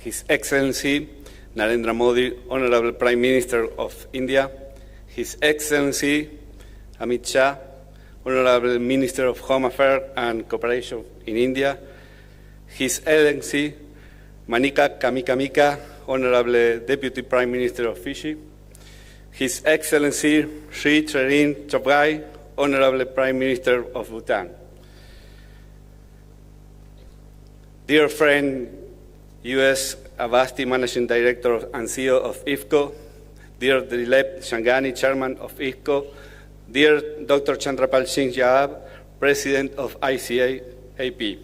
His Excellency Narendra Modi, Honorable Prime Minister of India, His Excellency Amit Shah, Honorable Minister of Home Affairs and Cooperation in India, His Excellency Manika Kamikamika, Honorable Deputy Prime Minister of Fiji, His Excellency Sri Trerin Chobgai, Honorable Prime Minister of Bhutan. Dear friend, U.S. Avasti Managing Director and CEO of IFCO, dear Dilip Shangani, Chairman of IFCO, dear Dr. Chandrapal Singh Yadav, President of ICA AP.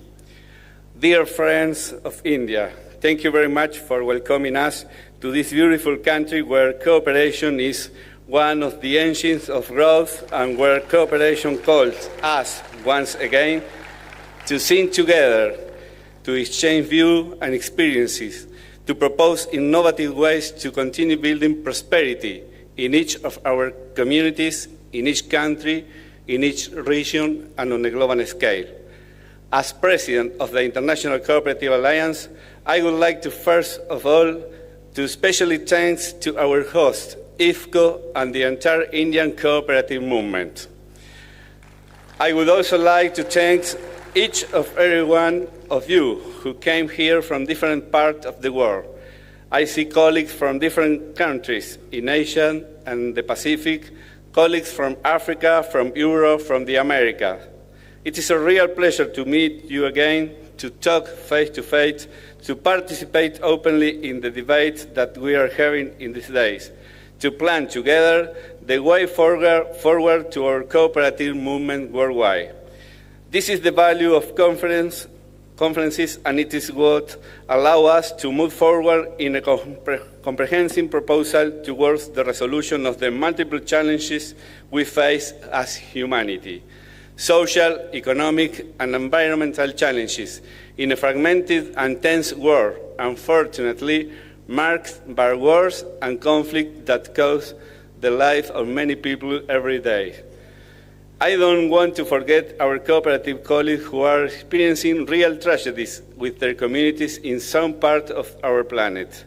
Dear friends of India, thank you very much for welcoming us to this beautiful country where cooperation is one of the engines of growth and where cooperation calls us once again to sing together, to exchange views and experiences, to propose innovative ways to continue building prosperity in each of our communities, in each country, in each region, and on a global scale. As President of the International Cooperative Alliance, I would like to first of all to especially thanks to our host, IFCO, and the entire Indian cooperative movement. I would also like to thank each of every one of you who came here from different parts of the world. I see colleagues from different countries in Asia and the Pacific, colleagues from Africa, from Europe, from the Americas. It is a real pleasure to meet you again, to talk face to face, to participate openly in the debate that we are having in these days, to plan together the way forward to our cooperative movement worldwide. This is the value of conferences, and it is what allows us to move forward in a comprehensive proposal towards the resolution of the multiple challenges we face as humanity: social, economic, and environmental challenges in a fragmented and tense world, unfortunately marked by wars and conflict that cost the life of many people every day. I don't want to forget our cooperative colleagues who are experiencing real tragedies with their communities in some part of our planet.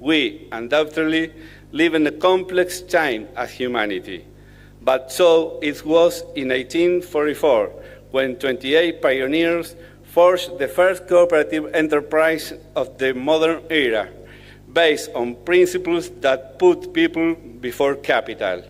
We, undoubtedly, live in a complex time as humanity. But so it was in 1844, when 28 pioneers forged the first cooperative enterprise of the modern era, based on principles that put people before capital.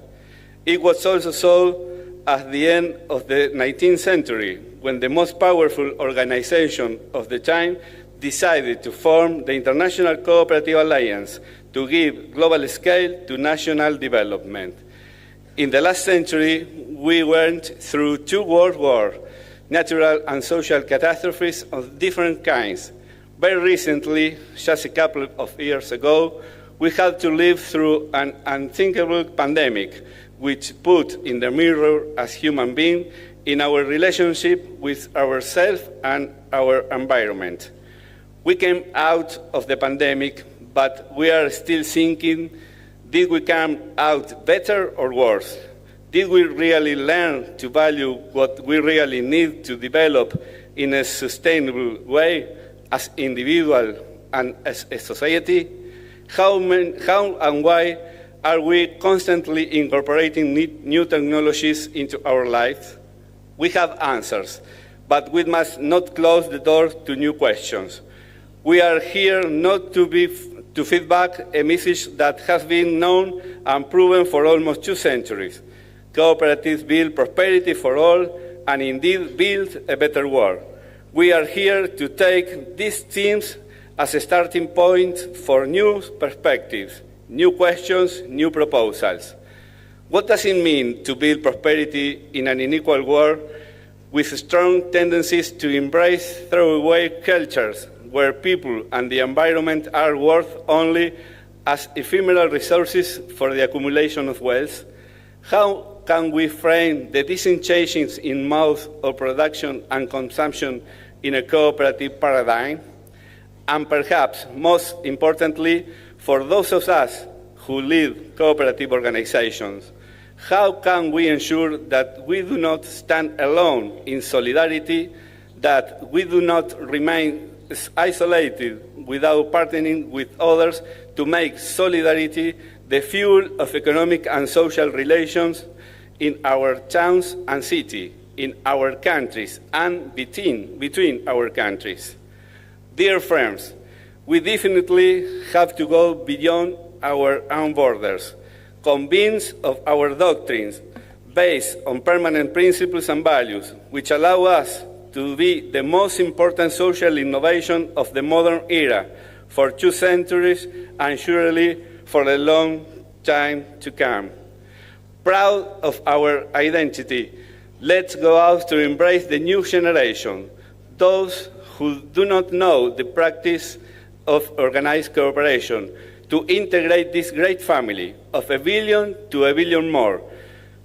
It was also so at the end of the 19th century, when the most powerful organization of the time decided to form the International Cooperative Alliance to give global scale to national development. In the last century, we went through 2 world wars, natural and social catastrophes of different kinds. Very recently, just a couple of years ago, we had to live through an unthinkable pandemic, which put in the mirror as human beings in our relationship with ourselves and our environment. We came out of the pandemic, but we are still thinking, did we come out better or worse? Did we really learn to value what we really need to develop in a sustainable way as individuals and as a society? How and why are we constantly incorporating new technologies into our lives? We have answers, but we must not close the door to new questions. We are here not to feedback a message that has been known and proven for almost 2 centuries. Cooperatives build prosperity for all and indeed build a better world. We are here to take these themes as a starting point for new perspectives, new questions, new proposals. What does it mean to build prosperity in an unequal world with strong tendencies to embrace throwaway cultures where people and the environment are worth only as ephemeral resources for the accumulation of wealth? How can we frame the decent changes in mode of production and consumption in a cooperative paradigm? And perhaps most importantly, for those of us who lead cooperative organizations, how can we ensure that we do not stand alone in solidarity, that we do not remain isolated without partnering with others to make solidarity the fuel of economic and social relations in our towns and cities, in our countries, and between our countries. Dear friends, we definitely have to go beyond our own borders, convinced of our doctrines, based on permanent principles and values, which allow us to be the most important social innovation of the modern era for 2 centuries and surely for a long time to come. Proud of our identity, let's go out to embrace the new generation, those who do not know the practice of organized cooperation, to integrate this great family of 1 billion to 1 billion more,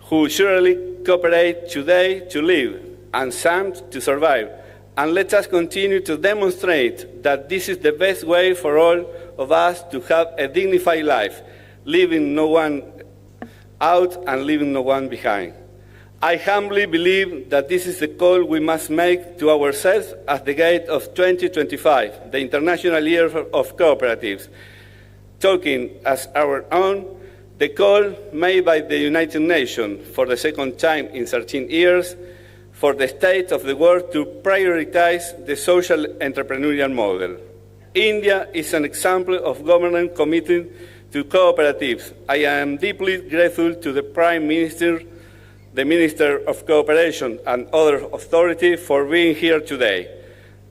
who surely cooperate today to live and some to survive. And let us continue to demonstrate that this is the best way for all of us to have a dignified life, leaving no one out and leaving no one behind. I humbly believe that this is the call we must make to ourselves at the gate of 2025, the International Year of Cooperatives. Talking as our own, the call made by the United Nations for the second time in 13 years for the state of the world to prioritize the social entrepreneurial model. India is an example of government committed to cooperatives. I am deeply grateful to the Prime Minister, the Minister of Cooperation, and other authorities for being here today.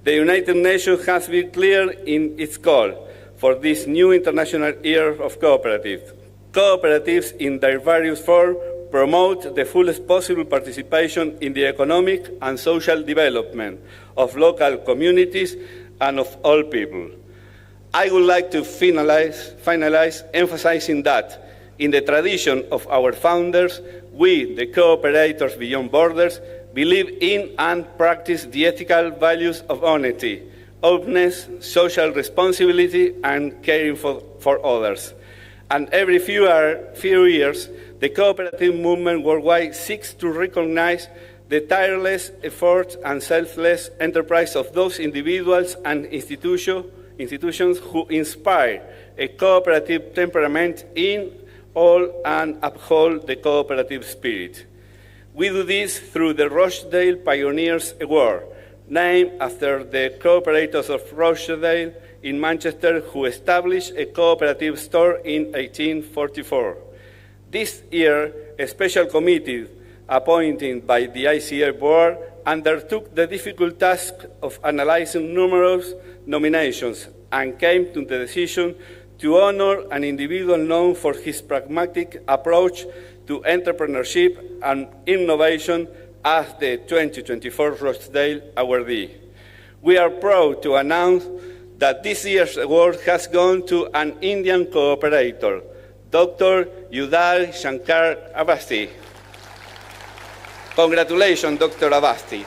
The United Nations has been clear in its call for this new International Year of Cooperatives. Cooperatives in their various forms promote the fullest possible participation in the economic and social development of local communities and of all people. I would like to finalize emphasizing that in the tradition of our founders, we, the cooperators beyond borders, believe in and practice the ethical values of honesty, openness, social responsibility, and caring for others. And every few years, the cooperative movement worldwide seeks to recognize the tireless effort and selfless enterprise of those individuals and institutions who inspire a cooperative temperament in all and uphold the cooperative spirit. We do this through the Rochdale Pioneers Award, named after the cooperators of Rochdale in Manchester who established a cooperative store in 1844. This year, a special committee appointed by the ICA board undertook the difficult task of analyzing numerous nominations and came to the decision to honor an individual known for his pragmatic approach to entrepreneurship and innovation as the 2024 Rochdale awardee. We are proud to announce that this year's award has gone to an Indian cooperator, Dr. Udai Shankar Avasti. Congratulations, Dr. Avasti.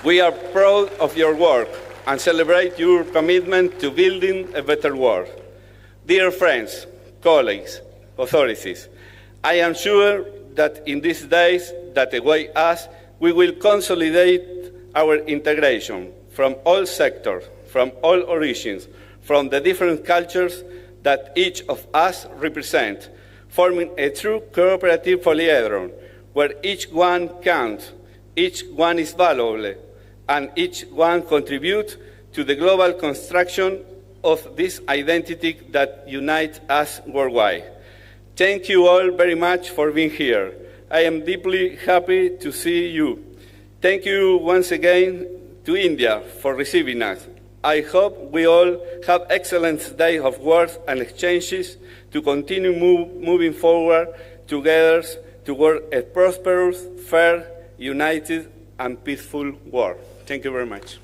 We are proud of your work and celebrate your commitment to building a better world. Dear friends, colleagues, authorities, I am sure that in these days that await us, we will consolidate our integration from all sectors, from all origins, from the different cultures that each of us represent, forming a true cooperative polyhedron, where each one counts, each one is valuable, and each one contributes to the global construction of this identity that unites us worldwide. Thank you all very much for being here. I am deeply happy to see you. Thank you once again to India for receiving us. I hope we all have excellent days of work and exchanges to continue moving forward together toward a prosperous, fair, united, and peaceful world. Thank you very much.